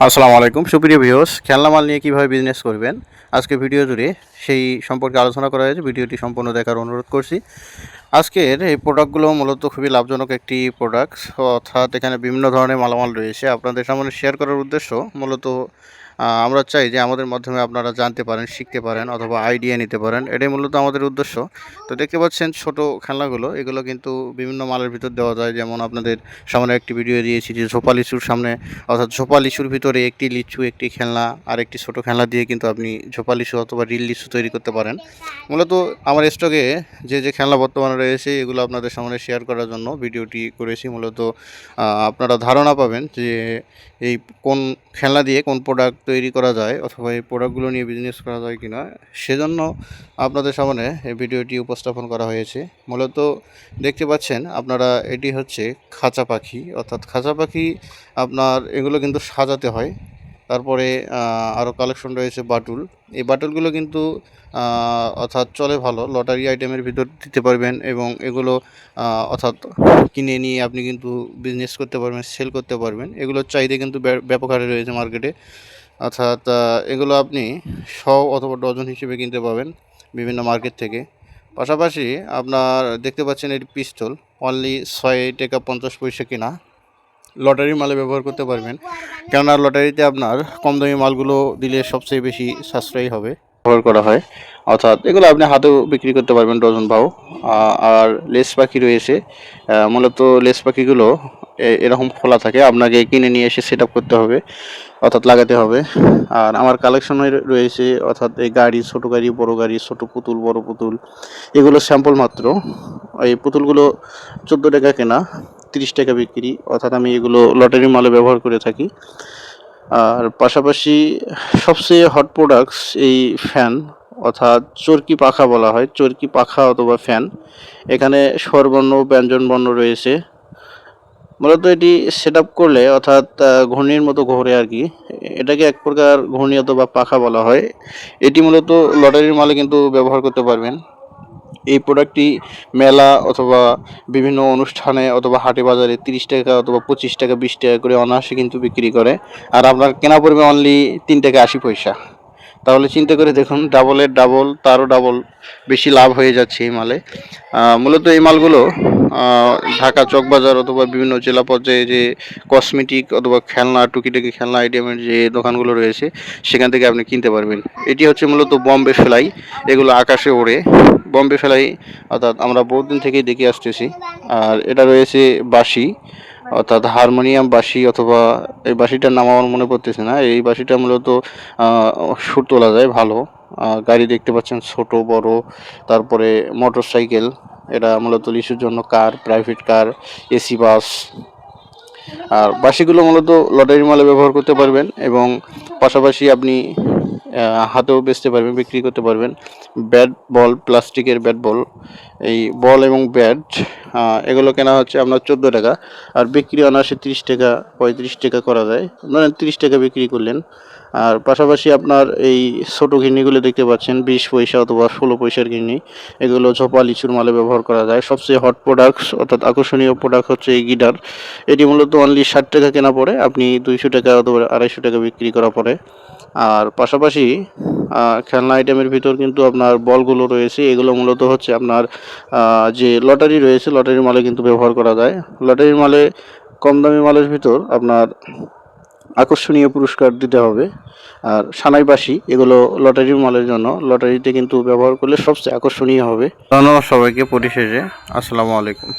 আসসালামু আলাইকুম সুপ্রিয় ভিউয়ার্স, খেলনা মাল নিয়ে কীভাবে বিজনেস করবেন আজকে ভিডিও জুড়ে সেই সম্পর্কে আলোচনা করা হয়েছে। ভিডিওটি সম্পূর্ণ দেখার অনুরোধ করছি। আজকের এই প্রোডাক্টগুলো মূলত খুবই লাভজনক একটি প্রোডাক্ট, অর্থাৎ এখানে বিভিন্ন ধরনের মালামাল রয়েছে। আপনাদের সামনে শেয়ার করার উদ্দেশ্য মূলত আমরা চাই যে আমাদের মাধ্যমে আপনারা জানতে পারেন, শিখতে পারেন অথবা আইডিয়া নিতে পারেন, এটাই মূলত আমাদের উদ্দেশ্য। তো দেখতে পাচ্ছেন ছোট খেলনাগুলো, এগুলো কিন্তু বিভিন্ন মালের ভিতর দেওয়া যায়। যেমন আপনাদের সামনে একটি ভিডিও দিয়েছি যে ঝোপা লিচুর সামনে, অর্থাৎ ঝোপা লিচুর ভিতরে একটি লিচু, একটি খেলনা আর একটি ছোটো খেলনা দিয়ে কিন্তু আপনি ঝোপা লিচু অথবা রিল লিচু তৈরি করতে পারেন। মূলত আমার স্টকে যে খেলনা বর্তমানে রয়েছে এগুলো আপনাদের সামনে শেয়ার করার জন্য ভিডিওটি করেছি। মূলত আপনারা ধারণা পাবেন যে এই কোন খেলনা দিয়ে কোন প্রোডাক্ট তৈরি করা যায় অথবা এই প্রোডাক্টগুলো নিয়ে বিজনেস করা যায় কিনা, সেজন্য আপনাদের সামনে এই ভিডিওটি উপস্থাপন করা হয়েছে। মূলত দেখতে পাচ্ছেন আপনারা, এটি হচ্ছে খাঁচা পাখি, অর্থাৎ খাঁচা পাখি আপনার এগুলো কিন্তু সাজাতে হয়। তারপরে আরও কালেকশন রয়েছে বাটুল। এই বাটুলগুলো কিন্তু অর্থাৎ চলে ভালো, লটারি আইটেমের ভিতর দিতে পারবেন এবং এগুলো অর্থাৎ কিনে নিয়ে আপনি কিন্তু বিজনেস করতে পারবেন, সেল করতে পারবেন। এগুলোর চাহিদা কিন্তু ব্যাপক হারে রয়েছে মার্কেটে। অর্থাৎ এগুলো আপনি শ অথবা ডজন হিসেবে কিনতে পাবেন বিভিন্ন মার্কেট থেকে। পাশাপাশি আপনার দেখতে পাচ্ছেন এটি পিস্তল, অনলি 6 টাকা 50 পয়সা কিনা। লটারির মালে ব্যবহার করতে পারবেন, কেননা লটারিতে আপনার কম দামি মালগুলো দিলে সবচেয়ে বেশি সাশ্রয়ী হবে, ব্যবহার করা হয়। অর্থাৎ এগুলো আপনি হাতেও বিক্রি করতে পারবেন ডজন ভাও। আর লেস পাখি রয়েছে। মূলত লেস পাখিগুলো এরকম খোলা থাকে, আপনাকে কিনে নিয়ে এসে সেট আপ করতে হবে, অর্থাৎ লাগাতে হবে। আর আমার কালেকশনে রয়েছে অর্থাৎ এই গাড়ি, ছোটো গাড়ি, বড় গাড়ি, ছোটো পুতুল, বড় পুতুল, এগুলো স্যাম্পল মাত্র। এই পুতুলগুলো 14 টাকা কেনা, 30 টাকা বিক্রি, অর্থাৎ আমি এগুলো লটারি মালে ব্যবহার করে থাকি। আর পাশাপাশি সবচেয়ে হট প্রোডাক্টস এই ফ্যান, অর্থাৎ চরকি পাখা বলা হয়, চরকি পাখা অথবা ফ্যান। এখানে স্বরবর্ণ ব্যঞ্জনবর্ণ রয়েছে। মূলত এটি সেট আপ করলে অর্থাৎ ঘূর্ণির মতো ঘোরে আর কি, এটাকে এক প্রকার ঘূর্ণি অথবা পাখা বলা হয়। এটি মূলত লটারির মালে কিন্তু ব্যবহার করতে পারবেন। এই প্রোডাক্টটি মেলা অথবা বিভিন্ন অনুষ্ঠানে অথবা হাটে বাজারে 30 টাকা অথবা 25 টাকা 20 টাকা করে অনায়াসে কিন্তু বিক্রি করে। আর আপনার কেনা পড়বে অনলি 3 টাকা 80 পয়সা। তাহলে চিন্তা করে দেখুন, ডাবলের ডাবল, তারও ডাবল বেশি লাভ হয়ে যাচ্ছে এই মালে। মূলত এই মালগুলো ঢাকা চকবাজার অথবা বিভিন্ন জেলা পর্যায়ে যে কসমেটিক অথবা খেলনা, টুকিটাকি খেলনা আইটেমের যে দোকানগুলো রয়েছে সেখান থেকে আপনি কিনতে পারবেন। এটি হচ্ছে মূলত বম্বে ফ্লাই, এগুলো আকাশে ওড়ে। বম্বে ফ্লাই অর্থাৎ আমরা বহুদিন থেকেই দেখে আসতেছি। আর এটা রয়েছে বাঁশি, অর্থাৎ হারমোনিয়াম বাঁশি, অথবা এই বাঁশিটার নাম আমার মনে পড়তেছে না। এই বাঁশিটা মূলত সুর তোলা যায় ভালো। গাড়ি দেখতে পাচ্ছেন ছোট বড়, তারপরে মোটর সাইকেল, এটা মূলত লিচুর জন্য কার, প্রাইভেট কার, এসি বাস। আর বাঁশিগুলো মূলত লটারি মালে ব্যবহার করতে পারবেন এবং পাশাপাশি আপনি হাতেও বেচতে পারবেন, বিক্রি করতে পারবেন। ব্যাট বল, প্লাস্টিকের ব্যাট বল, এই বল এবং ব্যাট এগুলো কেনা হচ্ছে আপনার 14 টাকা, আর বিক্রি অনায়াসে 30 টাকা 35 টাকা করা যায়। ধরেন 30 টাকা বিক্রি করলেন। আর পাশাপাশি আপনার এই ছোটো ঘিন্নিগুলো দেখতে পাচ্ছেন 20 পয়সা অথবা 16 পয়সার ঘিন্নি, এগুলো ঝোপা লিচুর মালে ব্যবহার করা যায়। সবচেয়ে হট প্রোডাক্টস অর্থাৎ আকর্ষণীয় প্রোডাক্ট হচ্ছে এই গিটার। এটি মূলত অনলি 60 টাকা কেনা পড়ে, আপনি 200 টাকা অথবা 250 টাকা বিক্রি করা পড়ে। আর পাশাপাশি খেলনা আইটেমের ভিতর কিন্তু আপনার বলগুলো রয়েছে, এগুলো মূলত হচ্ছে আপনার যে লটারি রয়েছে লটারির মালে কিন্তু ব্যবহার করা যায়। লটারির মালে কম দামি মালের ভিতর আপনার আকর্ষণীয় পুরস্কার দিতে হবে। আর সানাই বাঁশি, এগুলো লটারির মালের জন্য, লটারিতে কিন্তু ব্যবহার করলে সবচেয়ে আকর্ষণীয় হবে। ধন্যবাদ সবাইকে। পরিশেষে আসসালামু আলাইকুম।